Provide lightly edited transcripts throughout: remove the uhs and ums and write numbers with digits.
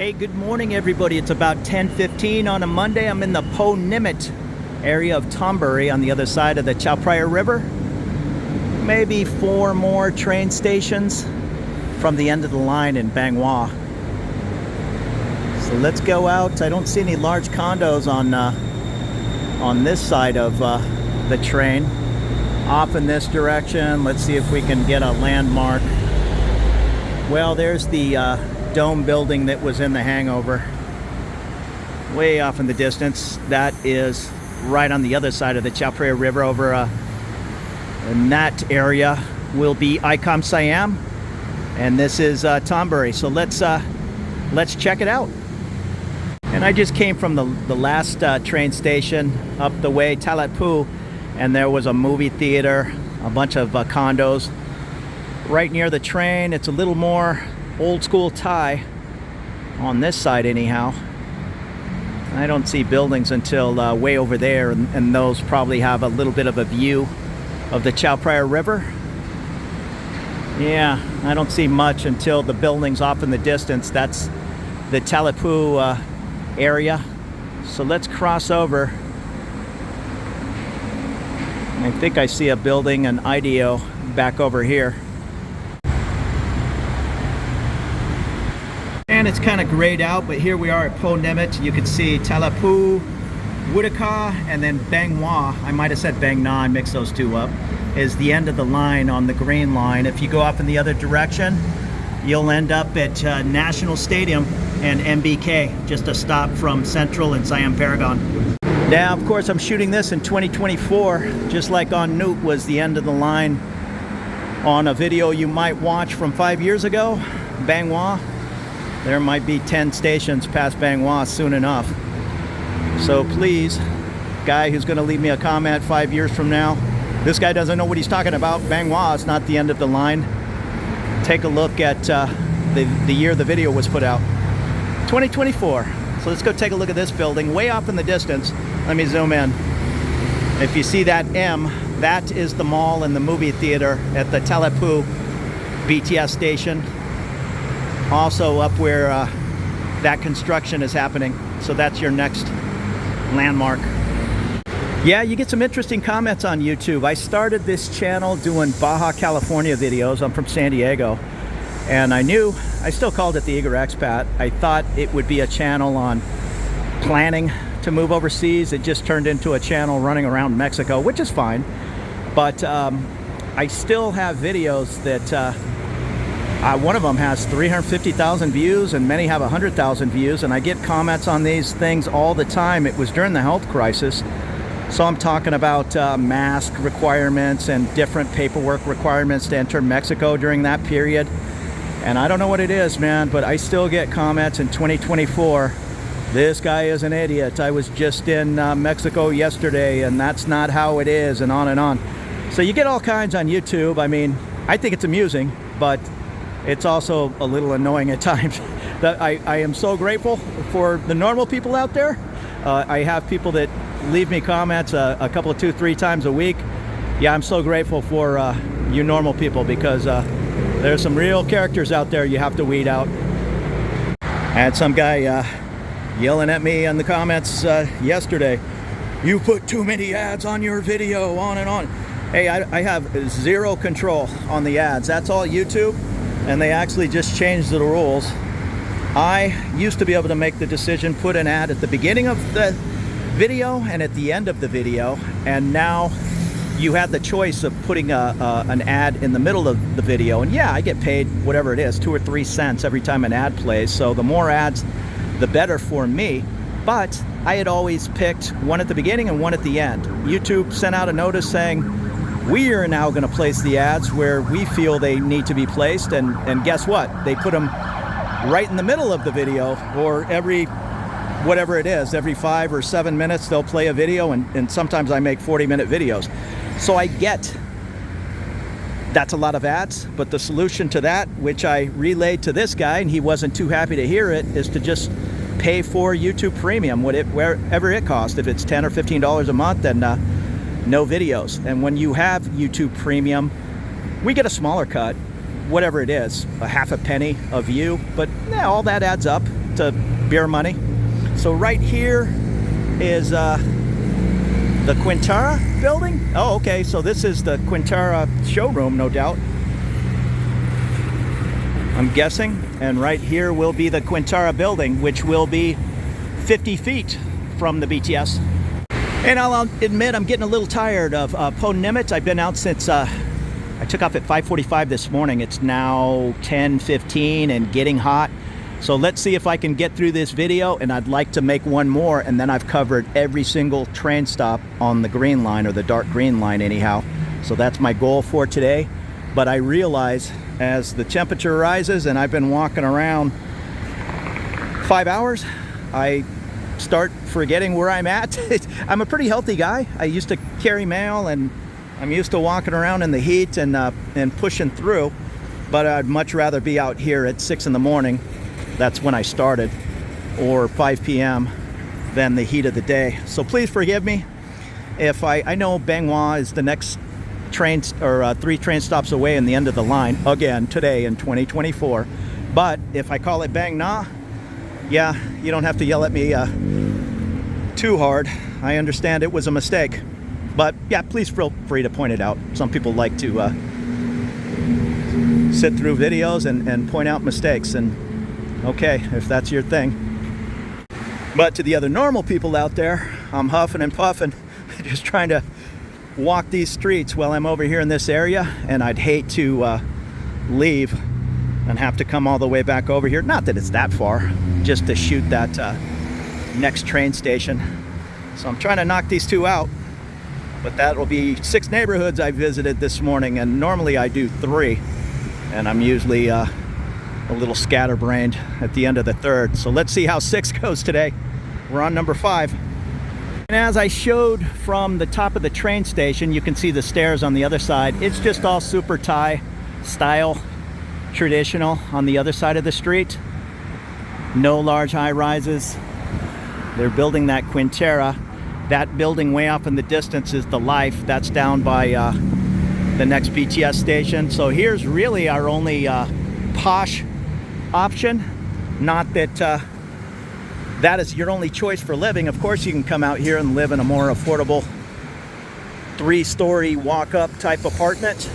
Hey, good morning everybody. It's about 10:15 on a Monday. I'm in the Po Nimit area of Thonburi on the other side of the Chao Phraya River. Maybe 4 more train stations from the end of the line in Bangkok. So let's go out. I don't see any large condos on this side of the train. Off in this direction. Let's see if we can get a landmark. Well, there's the dome building that was in The Hangover. Way off in the distance. That is right on the other side of the Chao Phraya River over in that area will be Icom Siam, and this is Thonburi. So let's check it out. And I just came from the last train station up the way, Talat Phlu, and there was a movie theater, a bunch of condos right near the train. It's a little more old school Thai on this side anyhow. I don't see buildings until way over there, and those probably have a little bit of a view of the Chao Phraya River. Yeah, I don't see much until the buildings off in the distance. That's the Talat Phlu area. So let's cross over. I think I see a building, an IDEO, back over here. And it's kind of grayed out, but here we are at Po Nimit. You can see Talat Phlu, Wudaka, and then Bang Wa. I might have said Bang Na, I mixed those two up. Is the end of the line on the green line. If you go off in the other direction, you'll end up at National Stadium and MBK, just a stop from Central and Siam Paragon. Now, of course, I'm shooting this in 2024, just like on Newt was the end of the line on a video you might watch from 5 years ago, Bang Wa. There might be 10 stations past Bang Wa soon enough. So please, guy who's going to leave me a comment 5 years from now, this guy doesn't know what he's talking about. Bang Wa is not the end of the line. Take a look at the year the video was put out, 2024. So let's go take a look at this building way off in the distance. Let me zoom in. If you see that M, that is the mall and the movie theater at the Talat Phlu BTS station. Also up where that construction is happening. So that's your next landmark. Yeah, you get some interesting comments on YouTube. I started this channel doing Baja California videos. I'm from San Diego, and I still called it the Eager Expat. I thought it would be a channel on planning to move overseas. It just turned into a channel running around Mexico, which is fine. But I still have videos that one of them has 350,000 views and many have 100,000 views, and I get comments on these things all the time. It was during the health crisis, so I'm talking about mask requirements and different paperwork requirements to enter Mexico during that period. And I don't know what it is, man, but I still get comments in 2024. This guy is an idiot. I was just in Mexico yesterday and that's not how it is, and on and on. So you get all kinds on YouTube. I mean, I think it's amusing, but it's also a little annoying at times. That I am so grateful for the normal people out there. I have people that leave me comments a couple, 2, 3 times a week. Yeah, I'm so grateful for you normal people, because there's some real characters out there you have to weed out. I had some guy yelling at me in the comments yesterday. You put too many ads on your video, on and on. Hey, I have zero control on the ads. That's all YouTube. And they actually just changed the rules. I used to be able to make the decision, put an ad at the beginning of the video and at the end of the video, and now you have the choice of putting an ad in the middle of the video. And yeah, I get paid whatever it is, 2 or 3 cents every time an ad plays, so the more ads the better for me. But I had always picked one at the beginning and one at the end. YouTube sent out a notice saying, we are now going to place the ads where we feel they need to be placed, and guess what? They put them right in the middle of the video, or every whatever it is, every 5 or 7 minutes they'll play a video, and sometimes I make 40-minute videos. So I get that's a lot of ads, but the solution to that, which I relayed to this guy and he wasn't too happy to hear it, is to just pay for YouTube Premium, wherever it costs. If it's $10 or $15 a month, then no videos. And when you have YouTube Premium, we get a smaller cut, whatever it is, a half a penny a view, but yeah, all that adds up. to beer money. So right here is the Quintara building. Oh, okay, so this is the Quintara showroom, no doubt, I'm guessing. And right here will be the Quintara building, which will be 50 feet from the BTS. And I'll admit I'm getting a little tired of Po Nimit. I've been out since I took off at 5:45 this morning. It's now 10:15 and getting hot. So let's see if I can get through this video, and I'd like to make one more, and then I've covered every single train stop on the green line, or the dark green line anyhow. So that's my goal for today. But I realize as the temperature rises and I've been walking around 5 hours, I start forgetting where I'm at. I'm a pretty healthy guy. I used to carry mail, and I'm used to walking around in the heat and pushing through, but I'd much rather be out here at 6 in the morning. That's when I started, or 5 p.m. than the heat of the day. So please forgive me if I know Bang Wah is the next train, or 3 train stops away in the end of the line again today in 2024. But if I call it Bang Na, yeah, you don't have to yell at me too hard. I understand it was a mistake, but yeah, please feel free to point it out. Some people like to sit through videos and point out mistakes, and okay, if that's your thing. But to the other normal people out there, I'm huffing and puffing, just trying to walk these streets while I'm over here in this area, and I'd hate to leave and have to come all the way back over here. Not that it's that far, just to shoot that next train station. So I'm trying to knock these 2 out, but that will be 6 neighborhoods I visited this morning, and normally I do 3, and I'm usually a little scatterbrained at the end of the 3rd. So let's see how 6 goes today. We're on number 5. And as I showed from the top of the train station, you can see the stairs on the other side. It's just all super Thai style, traditional on the other side of the street. No large high rises. They're building that Quintara. That building way off in the distance is the Life. That's down by the next BTS station. So here's really our only posh option. Not that that is your only choice for living. Of course you can come out here and live in a more affordable 3-story walk-up type apartment,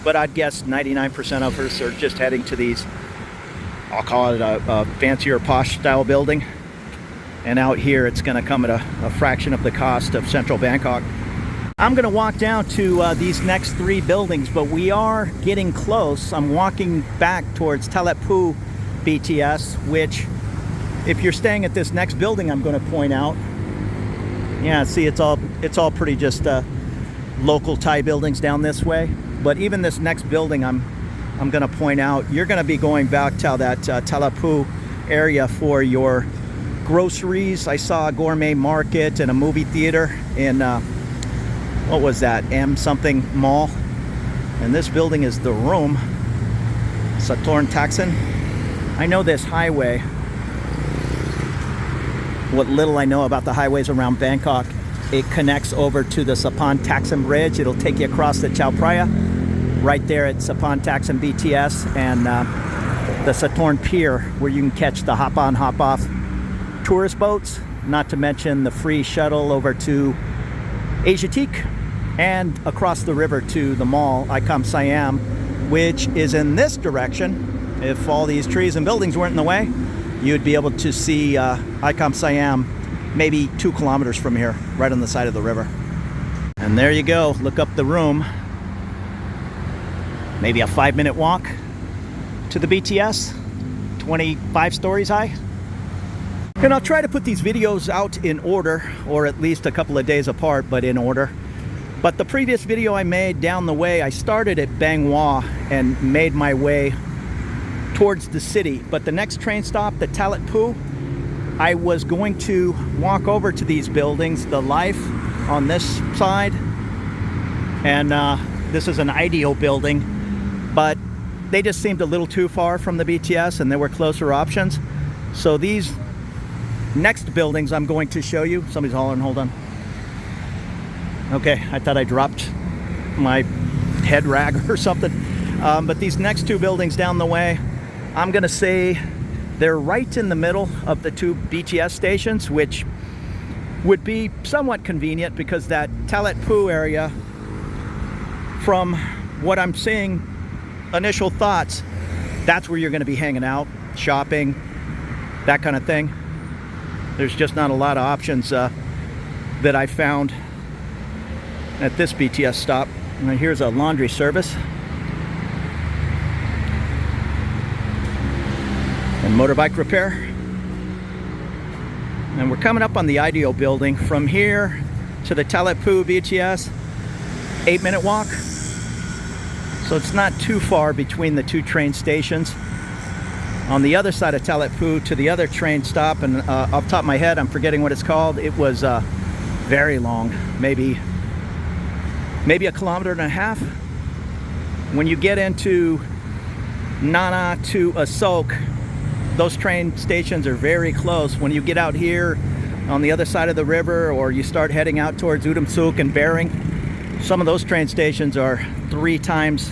but I'd guess 99% of us are just heading to these, I'll call it a fancier posh style building, and out here it's going to come at a fraction of the cost of central Bangkok. I'm going to walk down to these next 3 buildings, but we are getting close. I'm walking back towards Talat Phlu BTS, which, if you're staying at this next building I'm going to point out, yeah, see, it's all pretty just local Thai buildings down this way. But even this next building I'm going to point out, you're going to be going back to that Talat Phlu area for your groceries. I saw a gourmet market and a movie theater in what was that, M something mall, and this building is the room. Sathon Taxon. I know this highway, what little I know about the highways around Bangkok, it connects over to the Sathon Taxon Bridge. It'll take you across the Chao Phraya, right there at Sathon Taxon BTS, and the Sathon Pier, where you can catch the hop-on, hop-off tourist boats, not to mention the free shuttle over to Asiatique and across the river to the mall, Icom Siam, which is in this direction. If all these trees and buildings weren't in the way, you'd be able to see Icom Siam maybe 2 kilometers from here, right on the side of the river. And there you go, look up the room. Maybe a 5-minute walk to the BTS, 25 stories high. And I'll try to put these videos out in order, or at least a couple of days apart, but in order. But the previous video I made down the way, I started at Bang Wah and made my way towards the city. But the next train stop, the Talat Phlu, I was going to walk over to these buildings, the Life on this side, and this is an ideal building, but they just seemed a little too far from the BTS and there were closer options. So these next buildings I'm going to show you. Somebody's hollering, hold on. Okay, I thought I dropped my head rag or something. But these next 2 buildings down the way, I'm gonna say They're right in the middle of the two BTS stations, which would be somewhat convenient because that Talat Phlu area, from what I'm seeing, initial thoughts, that's where you're going to be hanging out, shopping, that kind of thing. There's just not a lot of options that I found at this BTS stop. And here's a laundry service and motorbike repair. And we're coming up on the IDEO building. From here to the Talat Phlu BTS, 8-minute walk. So it's not too far between the two train stations. On the other side of Talat Phlu to the other train stop, and off the top of my head, I'm forgetting what it's called. It was very long, maybe 1.5 kilometers. When you get into Nana to Asok, those train stations are very close. When you get out here on the other side of the river, or you start heading out towards Udamsuk and Bering, some of those train stations are 3 times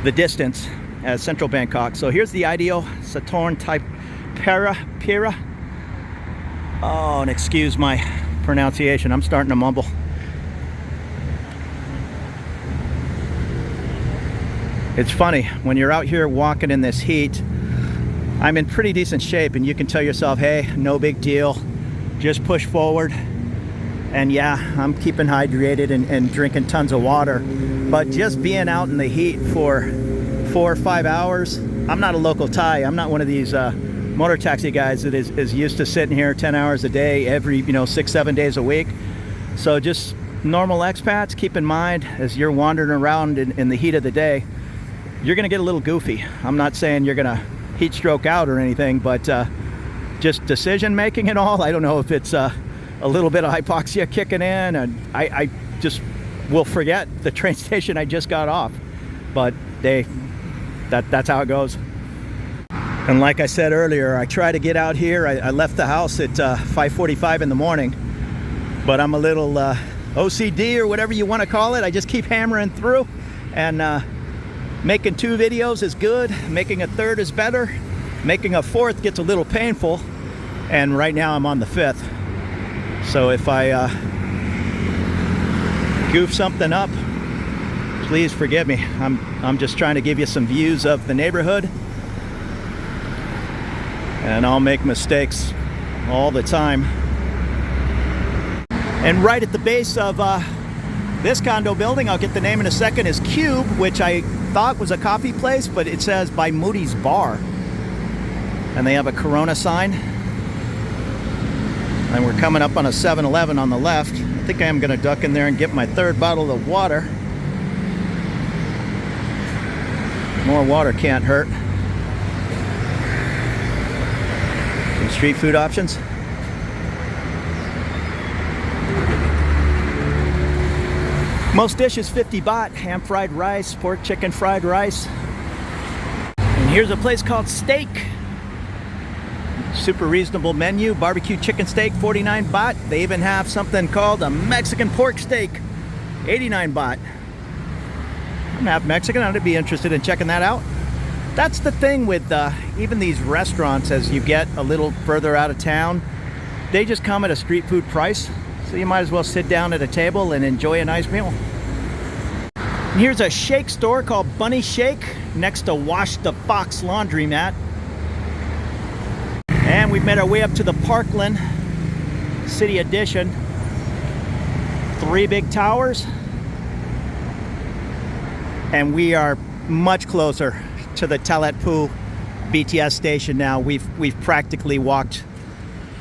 the distance as central Bangkok. So here's the IDEO, Sathon type Pira. Oh, and excuse my pronunciation, I'm starting to mumble. It's funny, when you're out here walking in this heat, I'm in pretty decent shape, and you can tell yourself, hey, no big deal, just push forward. And yeah, I'm keeping hydrated and drinking tons of water. But just being out in the heat for 4 or 5 hours, I'm not a local Thai. I'm not one of these motor taxi guys that is used to sitting here 10 hours a day, every 6-7 days a week. So just normal expats, keep in mind, as you're wandering around in the heat of the day, you're gonna get a little goofy. I'm not saying you're gonna heat stroke out or anything, but just decision making and all, I don't know if it's a little bit of hypoxia kicking in, and I just will forget the train station I just got off. But that's how it goes. And like I said earlier, I try to get out here. I left the house at 5:45 in the morning, but I'm a little OCD or whatever you want to call it. I just keep hammering through, and making 2 videos is good, making a 3rd is better, making a 4th gets a little painful, and right now I'm on the 5th. So if I goof something up, please forgive me. I'm just trying to give you some views of the neighborhood, and I'll make mistakes all the time. And right at the base of this condo building, I'll get the name in a second, is Cube, which I thought was a coffee place, but it says by Moody's Bar, and they have a Corona sign. And we're coming up on a 7-Eleven on the left. I think I am going to duck in there and get my 3rd bottle of water. More water can't hurt. Some street food options. Most dishes 50 baht, ham fried rice, pork chicken fried rice. And here's a place called Steak. Super reasonable menu, barbecue chicken steak, 49 baht. They even have something called a Mexican pork steak, 89 baht. I'm half Mexican, I'd be interested in checking that out. That's the thing with even these restaurants, as you get a little further out of town, they just come at a street food price. So you might as well sit down at a table and enjoy a nice meal. And here's a shake store called Bunny Shake next to Wash the Fox laundromat. And we've made our way up to the Parkland City Edition. 3 big towers. And we are much closer to the Talat Phlu BTS station now. We've practically walked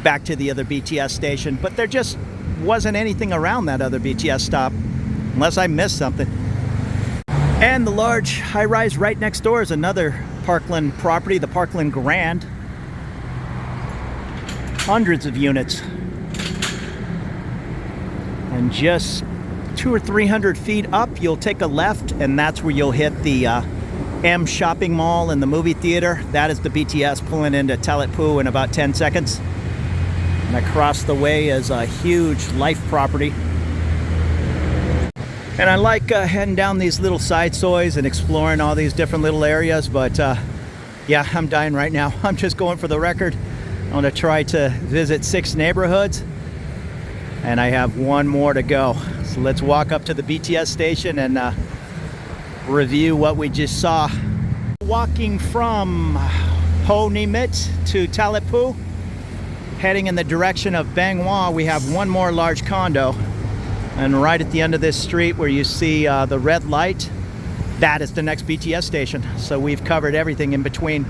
back to the other BTS station, but there just wasn't anything around that other BTS stop, unless I missed something. And the large high-rise right next door is another Parkland property, the Parkland Grand. Hundreds of units. And just 200 or 300 feet up, you'll take a left, and that's where you'll hit the M shopping mall and the movie theater. That is the BTS pulling into Talat Phlu in about 10 seconds. And across the way is a huge life property. And I like heading down these little side soys and exploring all these different little areas, but Yeah, I'm dying right now. I'm just going for the record. I want to try to visit 6 neighborhoods, and I have 1 more to go. So let's walk up to the BTS station and review what we just saw. Walking from Nimit to Talat Phlu, heading in the direction of Bang Wah, we have 1 more large condo. And right at the end of this street where you see the red light, that is the next BTS station. So we've covered everything in between.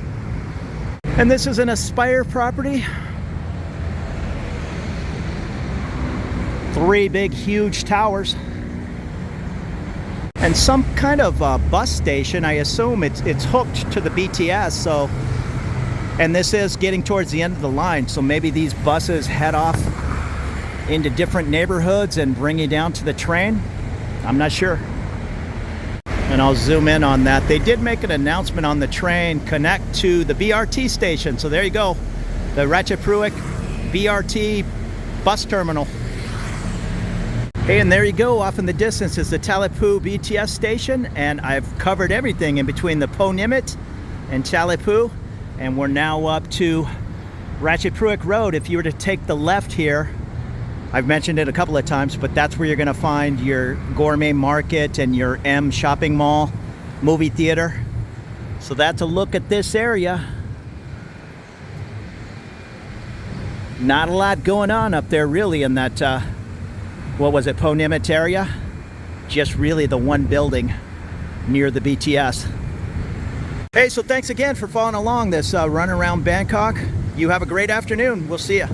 And this is an Aspire property. 3 big, huge towers. And some kind of bus station. I assume it's hooked to the BTS. So, and this is getting towards the end of the line. So maybe these buses head off into different neighborhoods and bring you down to the train. I'm not sure. And I'll zoom in on that. They did make an announcement on the train, connect to the BRT station. So there you go, the Ratchaphruek BRT bus terminal. Hey, and there you go, off in the distance is the Talat Phlu BTS station, and I've covered everything in between the Nimit and Talat Phlu, and we're now up to Ratchaphruek Road. If you were to take the left here, I've mentioned it a couple of times, but that's where you're going to find your gourmet market and your M shopping mall, movie theater. So that's a look at this area. Not a lot going on up there really in that, what was it, Nimit area? Just really the 1 building near the BTS. Hey, so thanks again for following along this run around Bangkok. You have a great afternoon. We'll see you.